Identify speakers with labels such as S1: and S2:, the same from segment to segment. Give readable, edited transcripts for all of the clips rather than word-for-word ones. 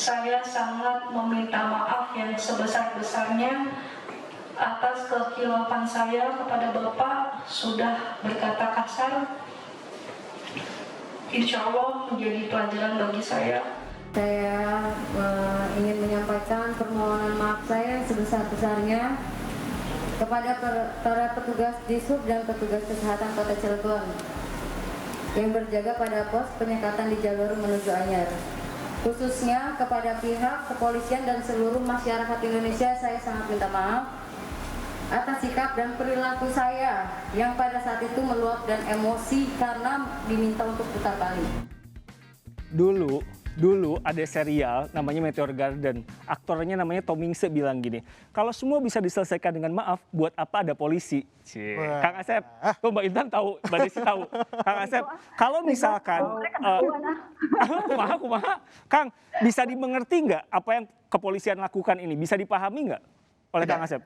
S1: Saya sangat meminta maaf yang sebesar-besarnya atas kekhilafan saya kepada Bapak, sudah berkata kasar. Insya Allah menjadi pelajaran bagi saya.
S2: Saya ingin menyampaikan permohonan maaf saya sebesar-besarnya kepada para petugas Dishub dan petugas kesehatan Kota Cilegon yang berjaga pada pos penyekatan di jalur menuju Anyar. Khususnya kepada pihak kepolisian dan seluruh masyarakat Indonesia, saya sangat minta maaf atas sikap dan perilaku saya yang pada saat itu meluap dan emosi karena diminta untuk putar balik.
S3: Dulu ada serial namanya Meteor Garden. Aktornya namanya Tom Mingse bilang gini, kalau semua bisa diselesaikan dengan maaf, buat apa ada polisi? Kang Asep, tuh Mbak Intan tahu, Mbak Desi tahu. Kang Asep, kalau misalkan, kumaha, Kang, bisa dimengerti nggak apa yang kepolisian lakukan ini? Bisa dipahami nggak oleh Kang Asep?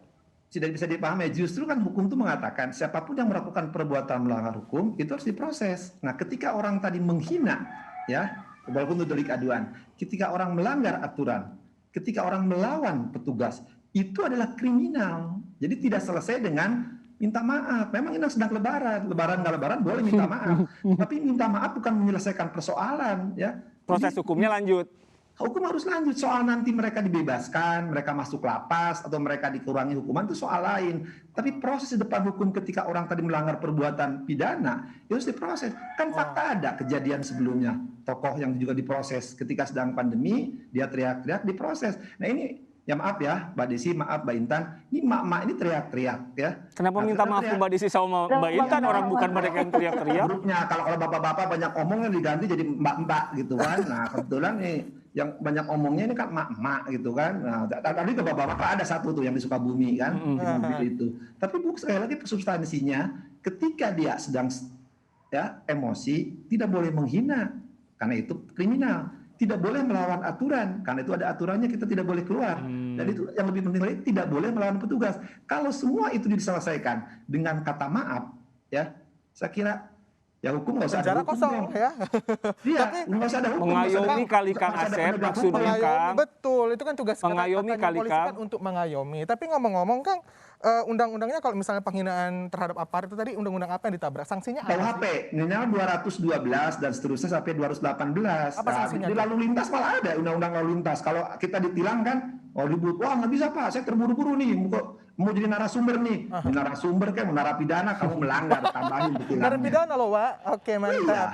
S4: Tidak bisa dipahami, justru kan hukum itu mengatakan siapapun yang melakukan perbuatan melanggar hukum itu harus diproses. Nah, ketika orang tadi menghina, ya, walaupun itu delik aduan, ketika orang melanggar aturan, ketika orang melawan petugas, itu adalah kriminal. Jadi tidak selesai dengan minta maaf. Memang ini sedang lebaran nggak lebaran boleh minta maaf, tapi minta maaf bukan menyelesaikan persoalan, ya.
S3: Proses hukumnya lanjut.
S4: Hukum harus lanjut, soal nanti mereka dibebaskan, mereka masuk lapas, atau mereka dikurangi hukuman itu soal lain. Tapi proses di depan hukum ketika orang tadi melanggar perbuatan pidana, itu harus diproses. Kan fakta ada kejadian sebelumnya, tokoh yang juga diproses ketika sedang pandemi, dia teriak-teriak diproses. Nah ini, ya maaf ya Mbak Desi, maaf Mbak Intan, ini mak-mak ini teriak-teriak ya.
S3: Kenapa minta maaf Mbak Desi sama Mbak Intan, orang bukan mereka yang teriak-teriak?
S4: Grupnya, kalau bapak-bapak banyak omongnya diganti jadi mbak-mbak gitu kan. Nah kebetulan nih, yang banyak omongnya ini kan mak-mak gitu kan. Nah, tadi ke bapak-bapak ada satu tuh yang di Sukabumi kan, di mobil itu. Tapi sekali lagi substansinya, ketika dia sedang ya emosi, tidak boleh menghina, karena itu kriminal. Tidak boleh melawan aturan, karena itu ada aturannya, kita tidak boleh keluar. Dan itu yang lebih penting lagi, tidak boleh melawan petugas. Kalau semua itu diselesaikan dengan kata maaf, ya, saya kira ya hukum nggak usah ada hukum
S5: kosong ya.
S4: Iya, nggak usah ada hukum.
S3: Mengayomi kali Kang Asep maksudnya Kang.
S5: Betul, itu kan tugas
S3: mengayomi kali
S5: polisi
S3: Kang.
S5: kan untuk mengayomi. Tapi ngomong-ngomong Kang, undang-undangnya kalau misalnya penghinaan terhadap aparat itu tadi undang-undang apa yang ditabrak? Sanksinya apa?
S4: KUHP, minimal 212 dan seterusnya sampai 218.
S5: Apa sanksinya?
S4: Di lalu lintas malah ada undang-undang lalu lintas. Kalau kita ditilang kan, ribut, wah nggak bisa Pak, saya terburu-buru nih, mau jadi narasumber nih. Narasumber kayak mau narapidana, kamu melanggar, tambahin tilangnya.
S5: Narapidana loh Pak. Oke, mantap.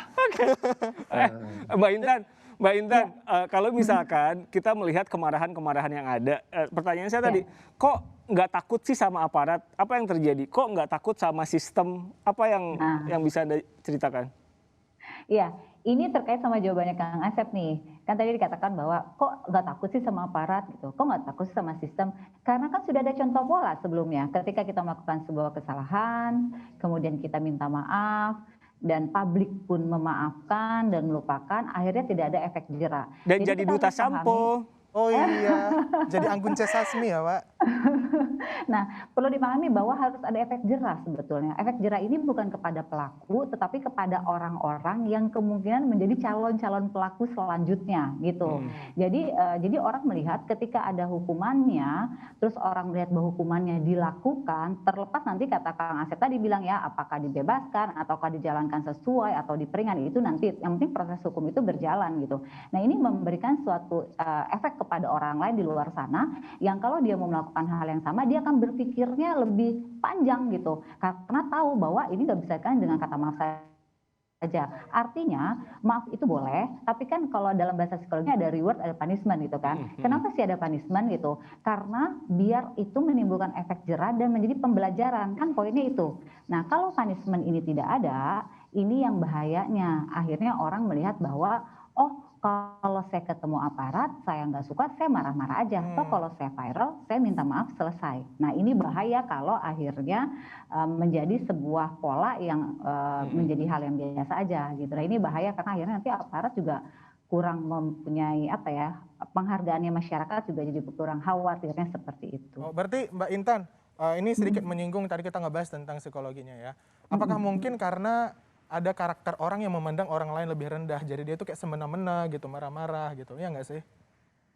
S3: Mbak Intan, kalau misalkan kita melihat kemarahan-kemarahan yang ada, pertanyaan saya tadi, kok nggak takut sih sama aparat? Apa yang terjadi? Kok nggak takut sama sistem? Apa yang bisa Anda ceritakan?
S6: Iya, ini terkait sama jawabannya Kang Asep nih. Kan tadi dikatakan bahwa kok nggak takut sih sama aparat gitu, kok nggak takut sih sama sistem. Karena kan sudah ada contoh pola sebelumnya. Ketika kita melakukan sebuah kesalahan, kemudian kita minta maaf, dan publik pun memaafkan dan melupakan, akhirnya tidak ada efek jera.
S3: Dan jadi duta sampo.
S5: Oh iya, jadi Anggun C. Sasmi ya Pak.
S6: Nah, perlu dipahami bahwa harus ada efek jera sebetulnya. Efek jera ini bukan kepada pelaku, tetapi kepada orang-orang yang kemungkinan menjadi calon-calon pelaku selanjutnya, gitu. Jadi orang melihat ketika ada hukumannya, terus orang melihat bahwa hukumannya dilakukan, terlepas nanti kata Kang Asep tadi bilang ya, apakah dibebaskan, ataukah dijalankan sesuai, atau diperingan, itu nanti, yang penting proses hukum itu berjalan, gitu. Nah, ini memberikan suatu efek kepada orang lain di luar sana, yang kalau dia mau melakukan hal yang sama, dia akan berpikirnya lebih panjang gitu, karena tahu bahwa ini nggak bisa kan dengan kata maaf saja. Artinya maaf itu boleh, tapi kan kalau dalam bahasa psikologi ada reward, ada punishment gitu kan. Kenapa sih ada punishment gitu? Karena biar itu menimbulkan efek jera dan menjadi pembelajaran, kan poinnya itu. Nah, kalau punishment ini tidak ada, ini yang bahayanya. Akhirnya orang melihat bahwa oh, kalau saya ketemu aparat, saya nggak suka, saya marah-marah aja. Toh kalau saya viral, saya minta maaf, selesai. Nah, ini bahaya kalau akhirnya menjadi sebuah pola yang menjadi hal yang biasa aja gitu. Nah, ini bahaya karena akhirnya nanti aparat juga kurang mempunyai penghargaannya masyarakat juga jadi kurang, khawatirnya seperti itu.
S5: Oh, berarti Mbak Intan, ini sedikit menyinggung tadi kita ngebahas tentang psikologinya ya. Apakah mungkin karena ada karakter orang yang memandang orang lain lebih rendah, jadi dia tuh kayak semena-mena gitu, marah-marah gitu, ya nggak sih?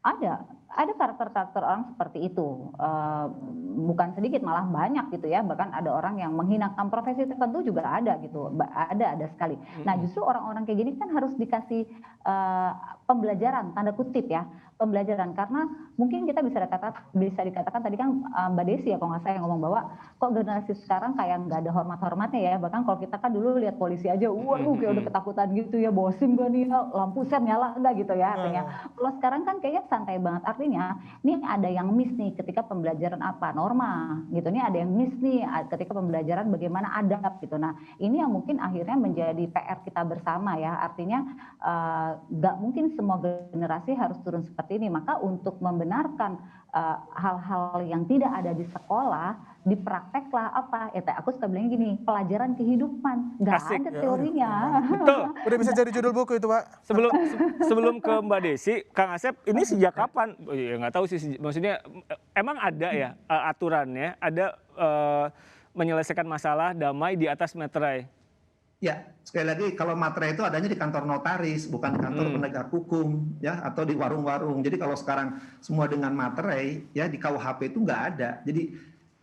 S6: Ada karakter-karakter orang seperti itu. Bukan sedikit, malah banyak gitu ya. Bahkan ada orang yang menghinakan profesi tertentu juga ada gitu. Ada sekali. Nah, justru orang-orang kayak gini kan harus dikasih pembelajaran, tanda kutip ya, pembelajaran. Karena mungkin kita bisa dikatakan tadi kan Mbak Desi ya kalau nggak salah yang ngomong bahwa kok generasi sekarang kayak nggak ada hormat-hormatnya ya. Bahkan kalau kita kan dulu lihat polisi aja, waduh kayak udah ketakutan gitu ya, bawa SIM gak nih, lampu sen nyala enggak gitu ya. Artinya kalau sekarang kan kayaknya santai banget. Artinya ini ada yang miss nih ketika pembelajaran apa norma gitu, nih ada yang miss nih ketika pembelajaran bagaimana adab gitu. Nah ini yang mungkin akhirnya menjadi PR kita bersama ya. Artinya nggak mungkin semua generasi harus turun seperti ini. Maka untuk membenarkan hal-hal yang tidak ada di sekolah, diprakteklah apa ya, aku suka bilang gini, pelajaran kehidupan, nggak ada teorinya.
S3: Betul.
S5: Udah bisa jadi judul buku itu, Pak.
S3: Sebelum ke Mbak Desi, Kang Asep, ini sejak kapan? Oh, ya nggak tahu sih, maksudnya emang ada ya aturannya, ada menyelesaikan masalah damai di atas materai.
S4: Ya, sekali lagi kalau materai itu adanya di kantor notaris, bukan di kantor penegak hukum, ya, atau di warung-warung. Jadi kalau sekarang semua dengan materai, ya di KUHP itu nggak ada. Jadi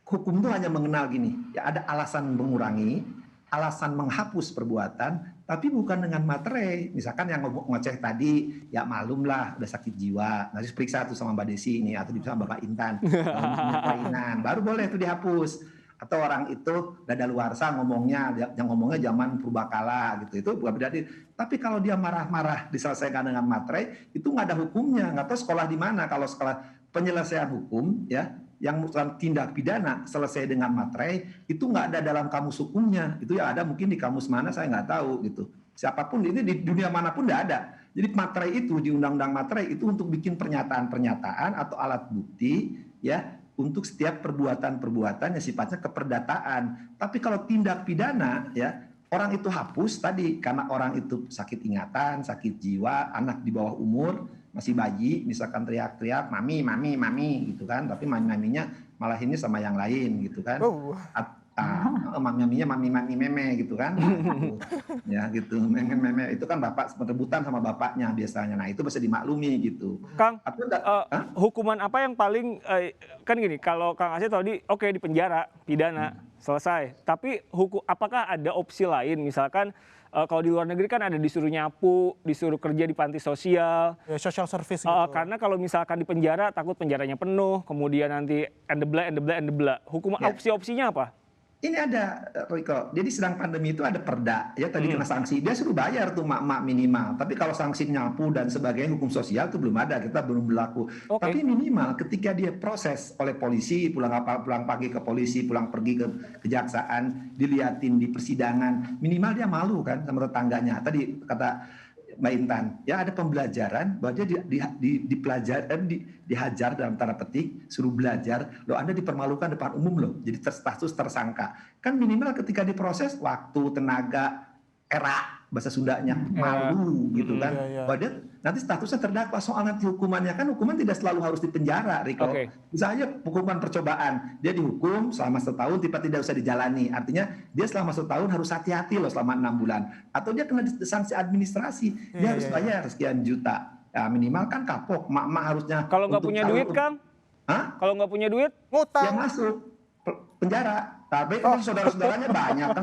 S4: hukum itu hanya mengenal gini, ya ada alasan mengurangi, alasan menghapus perbuatan, tapi bukan dengan materai. Misalkan yang ngoceh tadi, ya malumlah udah sakit jiwa, nanti periksa tuh sama Mbak Desi ini atau sama Bapak Intan, baru boleh itu dihapus. Atau orang itu daluarsa ngomongnya, yang ngomongnya zaman purbakala gitu, itu bukan berarti. Tapi kalau dia marah-marah diselesaikan dengan materai, itu nggak ada hukumnya. Nggak tahu sekolah di mana. Kalau sekolah penyelesaian hukum, ya, yang merupakan tindak pidana selesai dengan materai, itu nggak ada dalam kamus hukumnya. Itu ya ada mungkin di kamus mana saya nggak tahu gitu. Siapapun ini di dunia manapun nggak ada. Jadi materai itu di undang-undang materai itu untuk bikin pernyataan-pernyataan atau alat bukti, ya, untuk setiap perbuatan-perbuatan yang sifatnya keperdataan. Tapi kalau tindak pidana, ya, orang itu hapus tadi karena orang itu sakit ingatan, sakit jiwa, anak di bawah umur, masih bayi, misalkan teriak-teriak, mami, mami, mami, gitu kan. Tapi mami-maminya malah ini sama yang lain, gitu kan. Mami-maminya mami-mami meme, gitu kan. Ya, gitu. Meme itu kan bapak rebutan sama bapaknya biasanya. Nah, itu bisa dimaklumi, gitu.
S3: Kang, hukuman apa yang paling, kan gini, kalau Kang Asep tadi, oke di penjara, pidana, selesai. Tapi apakah ada opsi lain, misalkan kalau di luar negeri kan ada disuruh nyapu, disuruh kerja di panti sosial.
S5: Ya, social service gitu.
S3: Karena kalau misalkan di penjara, takut penjaranya penuh, kemudian nanti endebla. Hukuman opsi-opsinya apa?
S4: Ini ada, Riko, jadi sedang pandemi itu ada perda, ya tadi kena sanksi, dia suruh bayar tuh mak-mak minimal. Tapi kalau sanksi nyapu dan sebagainya hukum sosial itu belum ada, kita belum berlaku. Tapi minimal ketika dia proses oleh polisi, pulang pagi ke polisi, pulang pergi ke kejaksaan, diliatin di persidangan, minimal dia malu kan sama tetangganya. Tadi kata Mbak Intan, ya ada pembelajaran bahwa dia dihajar dalam tanda petik, suruh belajar, loh Anda dipermalukan depan umum loh, jadi status tersangka. Kan minimal ketika diproses, waktu, tenaga, era, bahasa Sundanya, malu gitu kan. Bahwa dia nanti statusnya terdakwa, soal nanti hukumannya, kan hukuman tidak selalu harus dipenjara, Riko. Misalnya hukuman percobaan, dia dihukum selama 1 tahun, tidak usah dijalani. Artinya dia selama 1 tahun harus hati-hati loh selama 6 bulan. Atau dia kena sanksi administrasi, dia harus bayar sekian juta. Ya, minimal kan kapok, mak-mak harusnya.
S3: Kalau nggak punya duit, Kang? Kalau nggak punya duit?
S4: Ya masuk penjara. Tapi kan saudara-saudaranya banyak kan,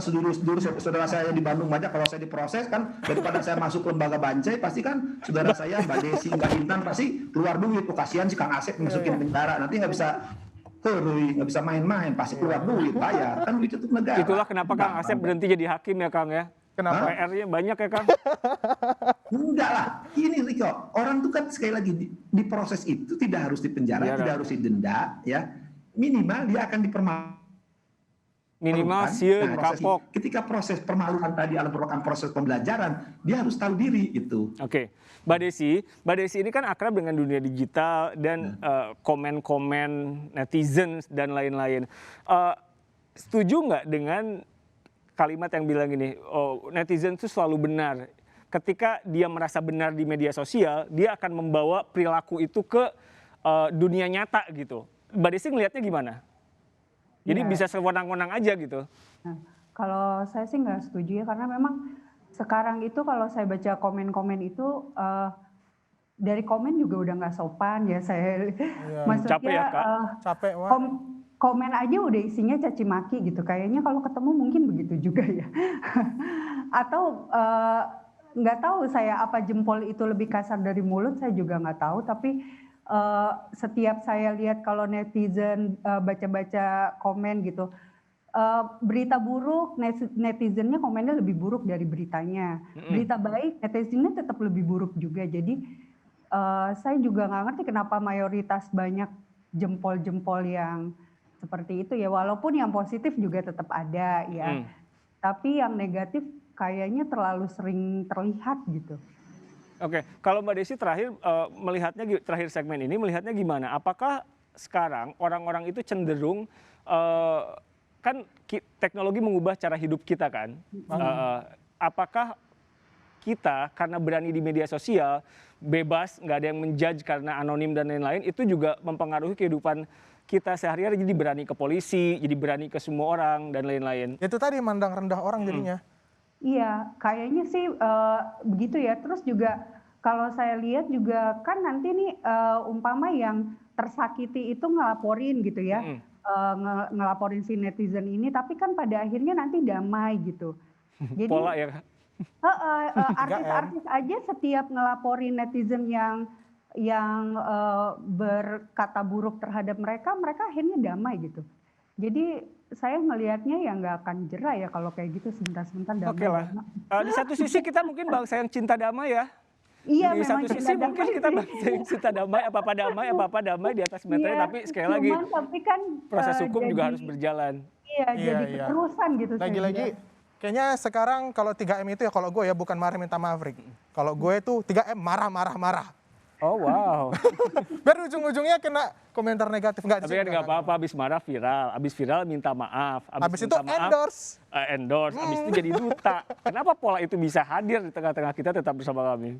S4: saudara saya di Bandung banyak. Kalau saya diproses kan, daripada saya masuk lembaga Bancai, pasti kan saudara saya Mbak Desi, Mbak Intan pasti keluar duit. Kasihan si Kang Asep masukin penjara, nanti nggak bisa main-main, pasti keluar duit, bayar kan duit itu negara.
S3: Itulah kenapa Kang Asep berhenti jadi hakim ya Kang ya. Kenapa? PR-nya banyak ya Kang?
S4: Enggak lah, ini Riko, orang tuh kan sekali lagi di proses itu tidak harus dipenjara, tidak harus didenda, ya minimal dia akan
S3: minimal sieun kapok.
S4: Ketika proses permaluan tadi merupakan proses pembelajaran, dia harus tahu diri itu.
S3: Oke. Mbak Desi ini kan akrab dengan dunia digital dan komen-komen netizen dan lain-lain. Setuju nggak dengan kalimat yang bilang gini, netizen itu selalu benar. Ketika dia merasa benar di media sosial, dia akan membawa perilaku itu ke dunia nyata gitu. Mbak Desi ngelihatnya gimana? Jadi bisa sewenang-wenang aja gitu.
S7: Nah, kalau saya sih nggak setuju ya, karena memang sekarang itu kalau saya baca komen-komen itu dari komen juga udah nggak sopan ya saya. Maksudnya
S3: Capek ya, Kak?
S5: Capek, wah.
S7: komen aja udah isinya caci maki gitu. Kayaknya kalau ketemu mungkin begitu juga ya. Atau nggak tahu saya apa jempol itu lebih kasar dari mulut, saya juga nggak tahu. Tapi setiap saya lihat kalau netizen baca-baca komen gitu, berita buruk netizennya komennya lebih buruk dari beritanya. Berita baik netizennya tetap lebih buruk juga. Jadi saya juga nggak ngerti kenapa mayoritas banyak jempol-jempol yang seperti itu ya. Walaupun yang positif juga tetap ada ya. Tapi yang negatif kayaknya terlalu sering terlihat gitu.
S3: Oke, kalau Mbak Desi terakhir melihatnya, terakhir segmen ini melihatnya gimana? Apakah sekarang orang-orang itu cenderung kan teknologi mengubah cara hidup kita kan? Apakah kita karena berani di media sosial bebas, nggak ada yang menjudge karena anonim dan lain-lain, itu juga mempengaruhi kehidupan kita sehari-hari, jadi berani ke polisi, jadi berani ke semua orang dan lain-lain.
S5: Itu tadi mandang rendah orang jadinya.
S7: Iya, kayaknya sih begitu ya. Terus juga kalau saya lihat juga kan nanti nih umpama yang tersakiti itu ngelaporin gitu ya, ngelaporin si netizen ini, tapi kan pada akhirnya nanti damai gitu. Jadi
S3: Pola ya, Kak?
S7: artis-artis aja setiap ngelaporin netizen yang berkata buruk terhadap mereka akhirnya damai gitu. Jadi saya ngelihatnya ya nggak akan jerah ya kalau kayak gitu sebentar-sebentar damai.
S3: Oke lah. Di satu sisi kita mungkin bangsa yang cinta damai ya.
S7: Iya,
S3: Di
S7: memang
S3: satu sisi mungkin kita bangsa yang cinta damai, apa-apa damai di atas meterai,
S7: Iya,
S3: tapi sekali lagi
S7: tapi kan
S3: proses hukum juga harus berjalan.
S7: Iya, jadi keterusan gitu.
S5: Lagi-lagi kayaknya sekarang kalau 3M itu ya, kalau gue ya bukan marah minta maaf, Rick. Kalau gue itu 3M marah.
S3: Oh wow.
S5: Biar ujung-ujungnya kena komentar negatif. Enggak,
S3: Tapi kan nggak apa-apa, habis marah viral, habis viral minta maaf,
S5: habis itu
S3: minta maaf,
S5: endorse.
S3: habis itu jadi duta. Kenapa pola itu bisa hadir di tengah-tengah kita? Tetap bersama kami.